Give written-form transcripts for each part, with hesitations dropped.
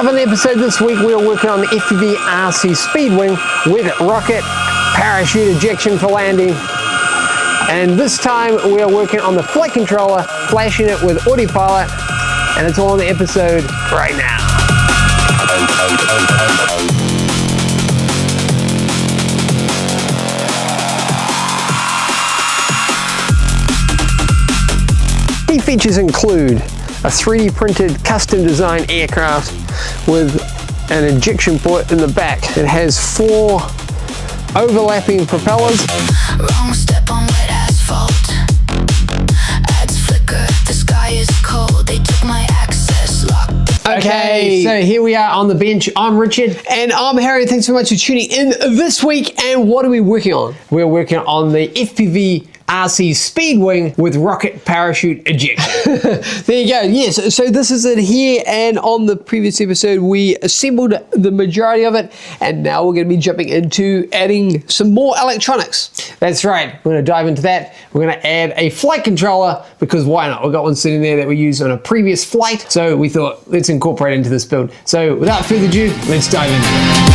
up in the episode this week, we are working on the FPV RC speed wing with rocket parachute ejection for landing. And this time we are working on the flight controller, flashing it with Ardupilot, and it's all in the episode right now. Key features include a 3D printed custom designed aircraft with an ejection port in the back. It has 4 overlapping propellers. Wrong step on wet asphalt. Ads flicker, the sky is cold. They took my access lock. Okay, so here we are on the bench. I'm Richard. And I'm Harry. Thanks so much for tuning in this week. And what are we working on? We're working on the FPV RC speed wing with rocket parachute ejection. There you go. Yes, so this is it here, and on the previous episode we assembled the majority of it, and now we're going to be jumping into adding some more electronics. That's right, we're going to dive into that. We're going to add a flight controller, because why not? We've got one sitting there that we used on a previous flight, so we thought let's incorporate it into this build. So without further ado, let's dive into it.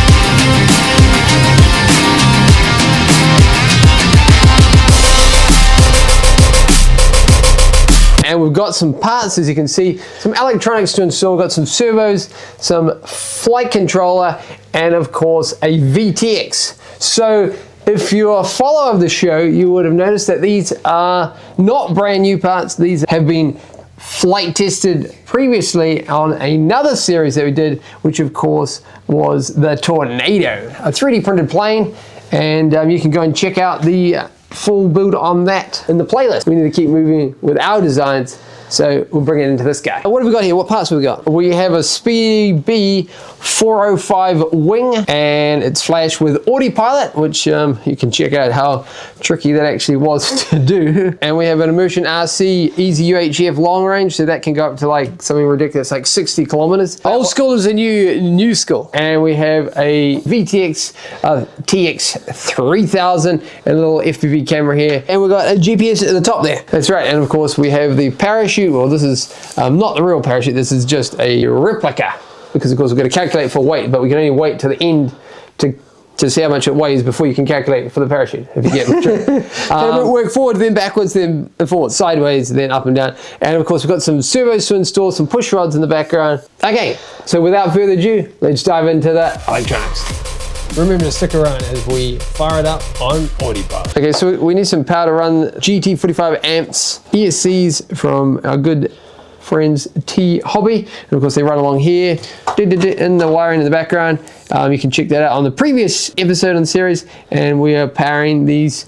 And we've got some parts, as you can see, some electronics to install. We've got some servos, some flight controller, and of course a VTX. So if you're a follower of the show, you would have noticed that these are not brand new parts. These have been flight tested previously on another series that we did, which of course was the Tornado, a 3D printed plane. And you can go and check out the full build on that in the playlist. We need to keep moving with our designs, so we'll bring it into this guy. What have we got here? What parts have we got? We have a Speedy B 405 wing, and it's flashed with Ardupilot, which you can check out how tricky that actually was to do. And we have an Immersion RC Easy UHF long range, so that can go up to like something ridiculous, like 60 kilometers. Old school is a new school. And we have a VTX TX 3000 and a little FPV camera here. And we've got a GPS at the top there. That's right. And of course we have the parachute. Well, this is not the real parachute. This is just a replica, because of course we're going to calculate for weight, but we can only wait to the end to see how much it weighs before you can calculate for the parachute, if you get the trick. Work forward, then backwards, then forward, sideways, then up and down. And of course we've got some servos to install, some push rods in the background. Okay, so without further ado, let's dive into the electronics. Remember to stick around as we fire it up on Ardupilot. Okay, so we need some power to run GT 45 amps ESCs from our good friends T Hobby, and of course they run along here in the wiring in the background. You can check that out on the previous episode on the series, and we are powering these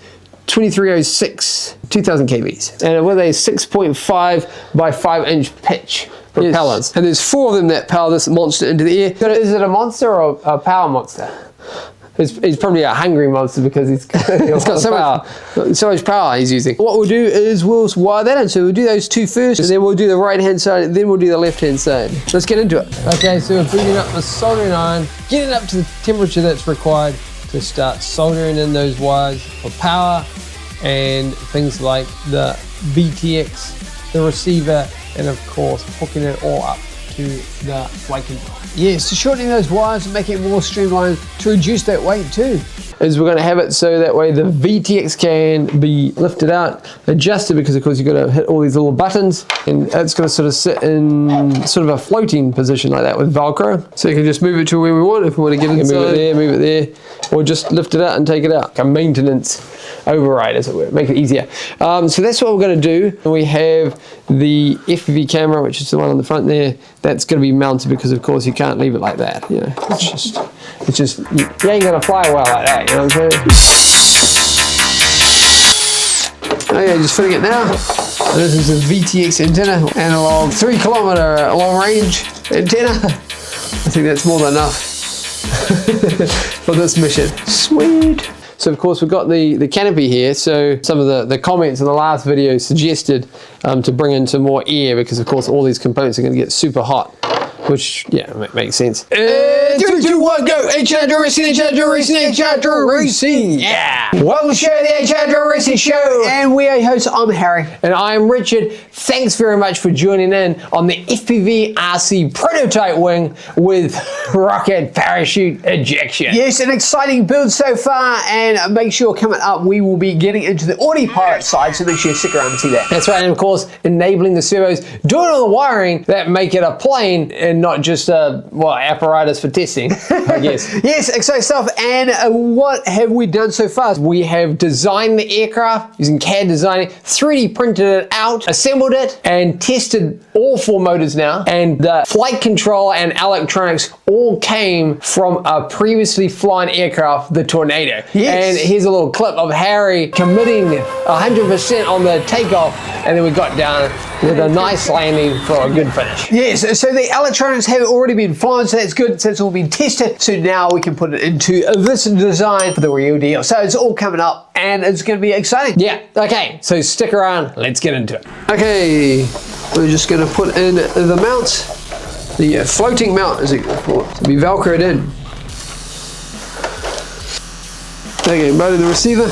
2306 2000 kVs, and with a 6.5 by 5 inch pitch propellers. Yes. And there's 4 of them that power this monster into the air. Is it a monster or a power monster? He's probably a hungry monster, because he's got so much power he's using. What we'll do is we'll wire that in. So we'll do those 2 first, and then we'll do the right hand side, and then we'll do the left hand side. Let's get into it. Okay, so we're booting up the soldering iron, getting up to the temperature that's required to start soldering in those wires for power and things like the VTX, the receiver, and of course hooking it all up to the flight controller. Yes, shortening those wires and making it more streamlined to reduce that weight too. Is we're going to have it so that way the VTX can be lifted out, adjusted, because of course you've got to hit all these little buttons, and it's going to sort of sit in sort of a floating position like that with Velcro. So you can just move it to where we want. If we want to get it, move it there, or just lift it out and take it out. Like a maintenance override, as it were, make it easier. So that's what we're going to do. We have the FPV camera, which is the one on the front there. That's going to be mounted, because of course you can't leave it like that. You know, it's just you ain't going to fly well like that. You know what I'm saying? Okay, just fitting it now. And this is a VTX antenna, analog 3 kilometer long range antenna. I think that's more than enough for this mission. Sweet. So of course we've got the canopy here. So some of the comments in the last video suggested to bring in some more air, because of course all these components are going to get super hot which, yeah, makes sense. 3, 2, 1, go! Ejection Racing, Ejection Racing, Ejection Racing! Yeah! Welcome to the Ejection Racing Show! And we are your hosts. I'm Harry. And I'm Richard. Thanks very much for joining in on the FPV RC prototype wing with rocket parachute ejection. Yes, an exciting build so far, and make sure coming up we will be getting into the Ardupilot side, so make sure you stick around and see that. That's right, and of course, enabling the servos, doing all the wiring that make it a plane and not just a, well, apparatus for testing, I guess. Yes, exciting stuff. And what have we done so far? We have designed the aircraft using CAD designing, 3D printed it out, assembled it, and tested all 4 motors now. And the flight controller and electronics all came from a previously flown aircraft, the Tornado. Yes. And here's a little clip of Harry committing 100% on the takeoff, and then we got down with a nice landing for a good finish. Yes, so the electronics have already been flown, so that's good, so it's all been tested. So now we can put it into this design for the real deal. So it's all coming up, and it's going to be exciting. Yeah, okay, so stick around, let's get into it. Okay, we're just going to put in the mount, the floating mount, as it called, to be velcroed in. Okay, mounted the receiver.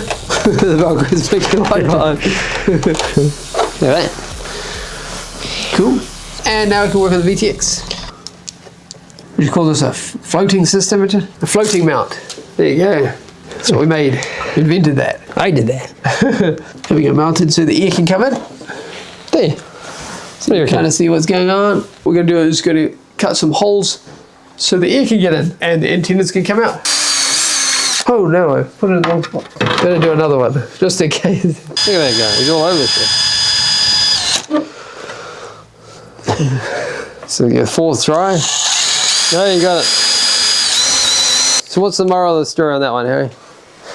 The velcro is making light behind. Yeah, that. Cool. And now we can work on the VTX. We just call this a floating system, Richard? A floating mount. There you go. That's what we made. Invented that. I did that. Having it mounted so the air can come in. There. So you kind of see what's going on. What we're going to do is going to cut some holes so the air can get in and the antennas can come out. Oh no, I put it in the wrong spot. Better do another one, just in case. Look at that guy, he's all over this shit. So your 4th try. No, you got it. So what's the moral of the story on that one, Harry?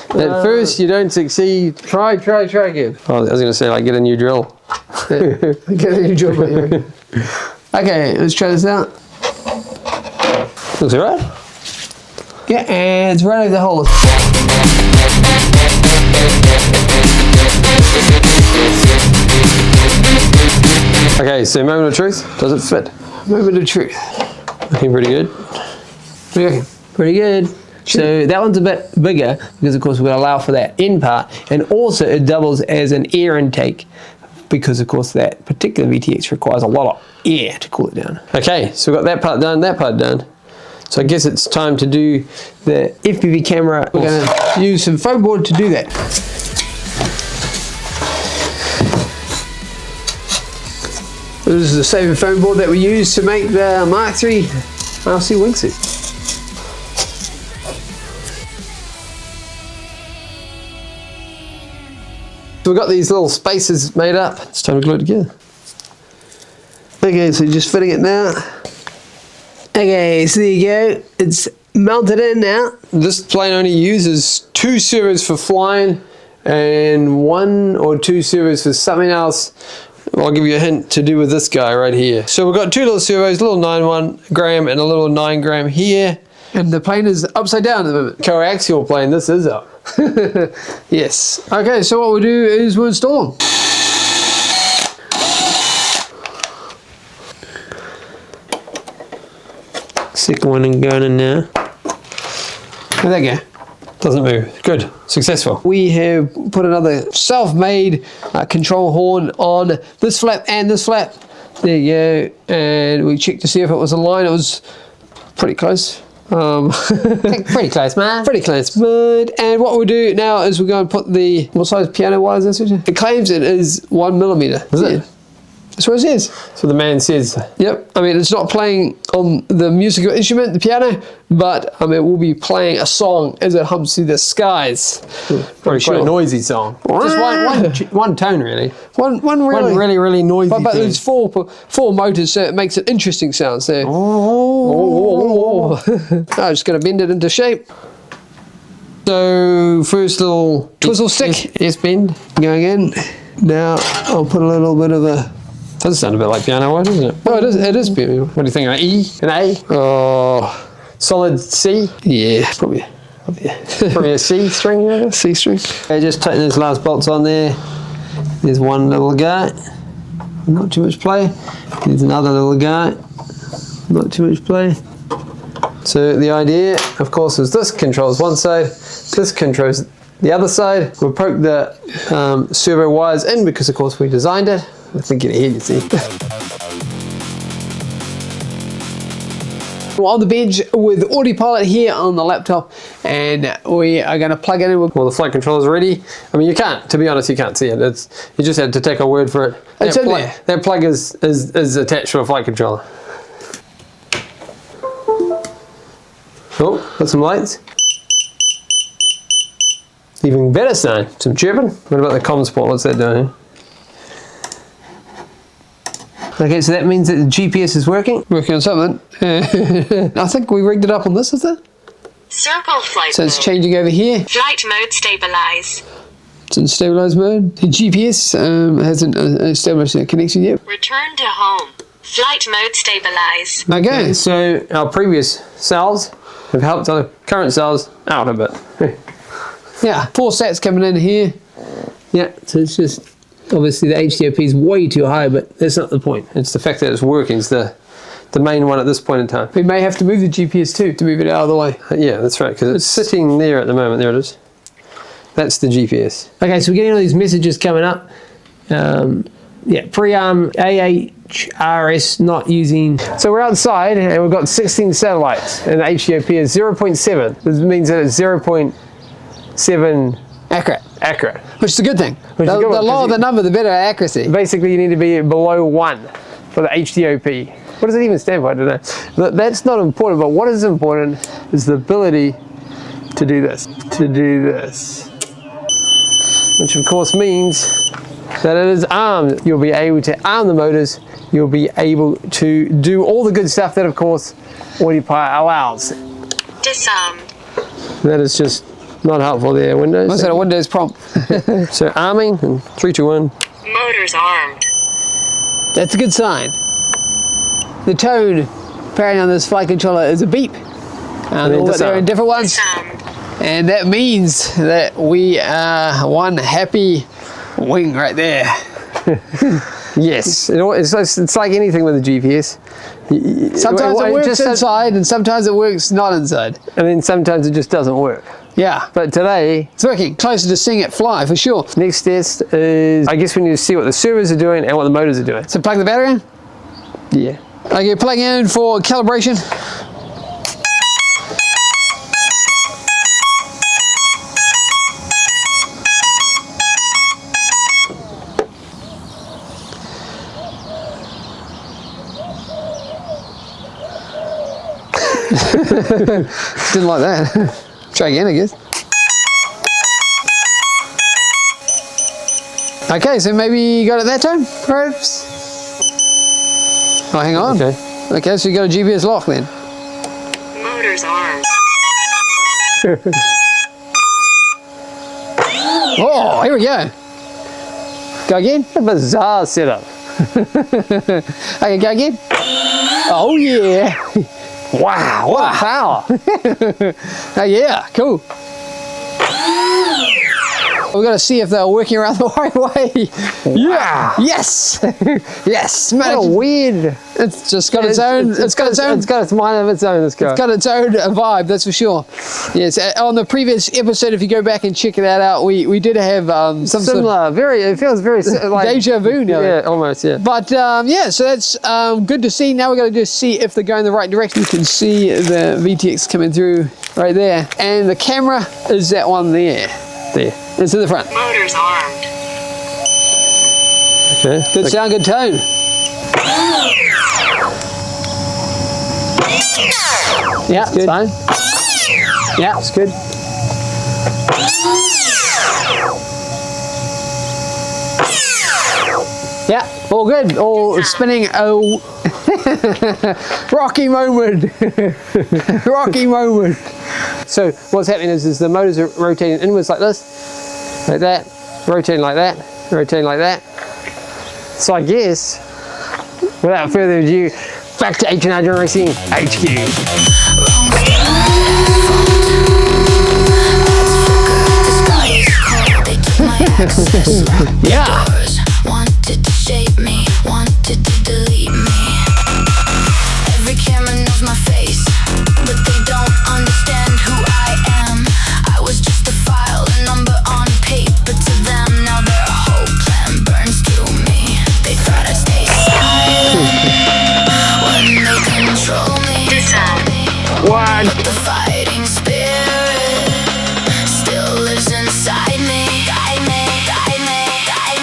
At first you don't succeed, try again. Oh, I was going to say, like, get a new drill. Get a new drill. Okay, let's try this out. Looks alright. Yeah, and it's right over the hole. Okay, so moment of truth, does it fit? Moment of truth. Looking pretty good. Okay. Pretty good. So that one's a bit bigger because of course we're going to allow for that end part, and also it doubles as an air intake because of course that particular VTX requires a lot of air to cool it down. Okay, so we've got that part done, that part done. So I guess it's time to do the FPV camera. We're going to use some foam board to do that. This is the same foam board that we used to make the Mark III RC wingsuit. So we've got these little spaces made up. It's time to glue it together. Okay, so just fitting it now. Okay, so there you go. It's mounted in now. This plane only uses 2 servos for flying and 1 or 2 servos for something else. I'll give you a hint to do with this guy right here. So we've got 2 little servos, a little 9.1 gram and a little 9 gram here. And the plane is upside down at the moment. Coaxial plane, this is up. Yes. Okay, so what we'll do is we'll install them. Second one going in now. Where'd that go? Doesn't move. Good. Successful. We have put another self-made control horn on this flap and this flap. There you go. And we checked to see if it was aligned. It was pretty close. Pretty close, man. Pretty close, mate. And what we'll do now is we're going to put the, what size piano wire is this? It claims it is 1mm. Is it? That's what it says. So the man says. Yep. I mean, it's not playing on the musical instrument, the piano, but I mean, it will be playing a song as it hums through the skies. Quite a noisy song. Just one tone, really. One really noisy But tone. there's four motors, so it makes an interesting sound. So, I'm just going to bend it into shape. So first little Twizzle stick. S bend Going in. Now I'll put a little bit of a. Does sound a bit like piano, doesn't it? Oh, it is piano. What do you think? An E? An A? Oh, Solid C? yeah, probably. Probably a C string, you reckon? C string. Okay, just tighten those last bolts on there. There's one little guy. Not too much play. There's another little guy. not too much play. So the idea, of course, is this controls one side, this controls the other side. We'll poke the servo wires in because, of course, we designed it. I think it ahead, you see. We're on the bench with Ardupilot here on the laptop, and we are going to plug it in. Well, the flight controller's ready. I mean, you can't, to be honest, you can't see it. You just had to take our word for it. It's in there. That plug is attached to a flight controller. Oh, got some lights. Even better sound, some chirping. What about the comms port? What's that doing? Okay, so that means that the GPS is working. Working on something. I think we rigged it up on this, is it? Circle flight So it's mode. changing over here. Flight mode stabilize. It's in stabilized mode. The GPS hasn't established a connection yet. Return to home. Flight mode stabilize. Okay. So our previous cells have helped our current cells out a bit. Yeah, 4 sats coming in here. Yeah, so it's just, obviously the HDOP is way too high, but that's not the point. It's the fact that it's working is the main one at this point in time. We may have to move the GPS too to move it out of the way. Yeah, that's right, because it's sitting there at the moment. There it is. That's the GPS. Okay, so we're getting all these messages coming up. Yeah, pre-arm AHRS not using. So we're outside and we've got 16 satellites and the HDOP is 0.7. This means that it's 0.7 accurate. Which is a good thing. Which is The a good one, lower 'cause the number, the better accuracy. Basically, you need to be below 1 for the HDOP. What does it even stand for? I don't know. But that's not important, but what is important is the ability to do this. Which of course means that it is armed. You'll be able to arm the motors. You'll be able to do all the good stuff that, of course, Ardupilot allows. Disarmed. That is just not helpful there, Windows. What's that, a Windows prompt? So arming, and 3, 2, 1. Motors armed. That's a good sign. The tone apparently on this flight controller is a beep. then All that there in different ones. Disarmed. And that means that we are one happy wing right there. Yes, it's like anything with a GPS. Sometimes it works just inside and sometimes it works not inside. and then sometimes it just doesn't work. Yeah, But today, it's working. Closer to seeing it fly for sure. next test is, I guess we need to see what the servers are doing and what the motors are doing. So plug the battery in. Yeah. Okay, plug in for calibration. Didn't like that. Try again, I guess. Okay, so maybe you got it that time, perhaps? Oh, hang on. Okay. Okay, so you got a GPS lock then. Motors armed. Oh, here we go. Go again. A bizarre setup. Okay, go again. Oh, yeah. Wow, what a power. Oh, yeah, cool. We've got to see if they're working around the right way. Yeah. Yes. Yes. What a weird. It's just got its own. It's got its own. It's got its mind of its own, this guy. It's got its own vibe, that's for sure. Yes, on the previous episode, if you go back and check that out, we did have some sort Similar, it feels very of like deja vu now. Yeah, almost, yeah. But yeah, so that's good to see. Now we're going to just see if they're going the right direction. You can see the VTX coming through right there. And the camera is that one there. There. It's in the front. Motors armed. Okay. Good sound, good tone. Yeah, it's good. fine. Yeah, It's good. yeah, all good. All spinning. Oh, rocky moment. Rocky moment. So what's happening is the motors are rotating inwards like this, like that, rotating like that, rotating like that. So I guess, without further ado, back to H&R Racing HQ. Yeah. Wanted to shape me, wanted to delete me. Every camera control me. One. But the fighting spirit still lives inside me.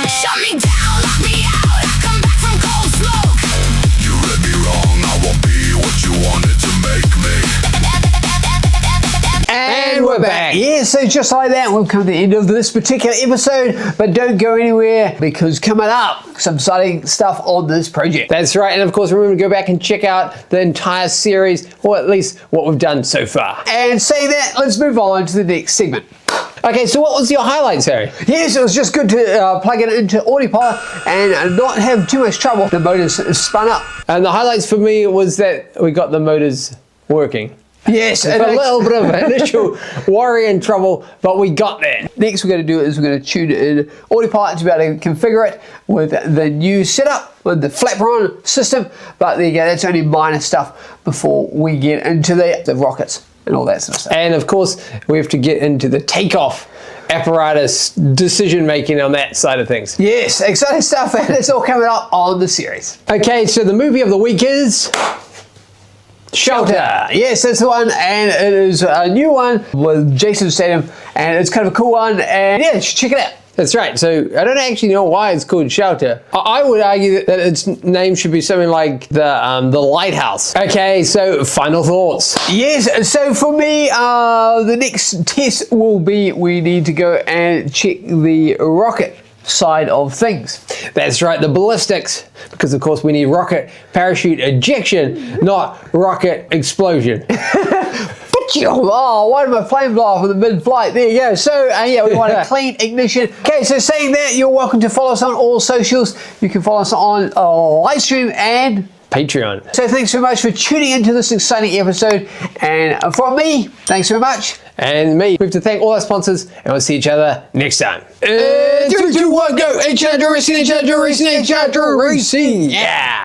Shut me down, lock me out. I come back from cold smoke. You read me wrong, I won't be what you wanted to make me. And we're back. Yeah, so just like that, we've come to the end of this particular episode, but don't go anywhere because coming up, some exciting stuff on this project. That's right, and of course remember to go back and check out the entire series, or at least what we've done so far. And saying that, let's move on to the next segment. Okay, so what was your highlights, Harry? Yes, it was just good to plug it into Ardupilot and not have too much trouble. The motors spun up. And the highlights for me was that we got the motors working. Yes, A little bit of initial worry and trouble, but we got there. Next we're going to do is we're going to tune in Ardupilot to be able to configure it with the new setup with the flapper-on system. But there you go, that's only minor stuff before we get into the rockets and all that sort of stuff. And of course, we have to get into the takeoff apparatus decision making on that side of things. Yes, exciting stuff, and it's all coming up on the series. Okay, so the movie of the week is Shelter. Yes, that's the one, and it is a new one with Jason Statham, and it's kind of a cool one, and yeah, check it out. That's right. So I don't actually know why it's called Shelter. I would argue that its name should be something like the Lighthouse. Okay, so final thoughts. Yes, so for me, the next test will be we need to go and check the rocket side of things. That's right, the ballistics, because of course we need rocket parachute ejection, not rocket explosion. Oh, why did my flame blow off in the mid-flight? There you go. So, yeah, we want a clean ignition. Okay, so saying that, you're welcome to follow us on all socials. You can follow us on livestream and Patreon. So thanks so much for tuning into this exciting episode. And from me, thanks very much. And me. We have to thank all our sponsors, and we'll see each other next time. 3, 2, 1, go! Ejection, racing, yeah!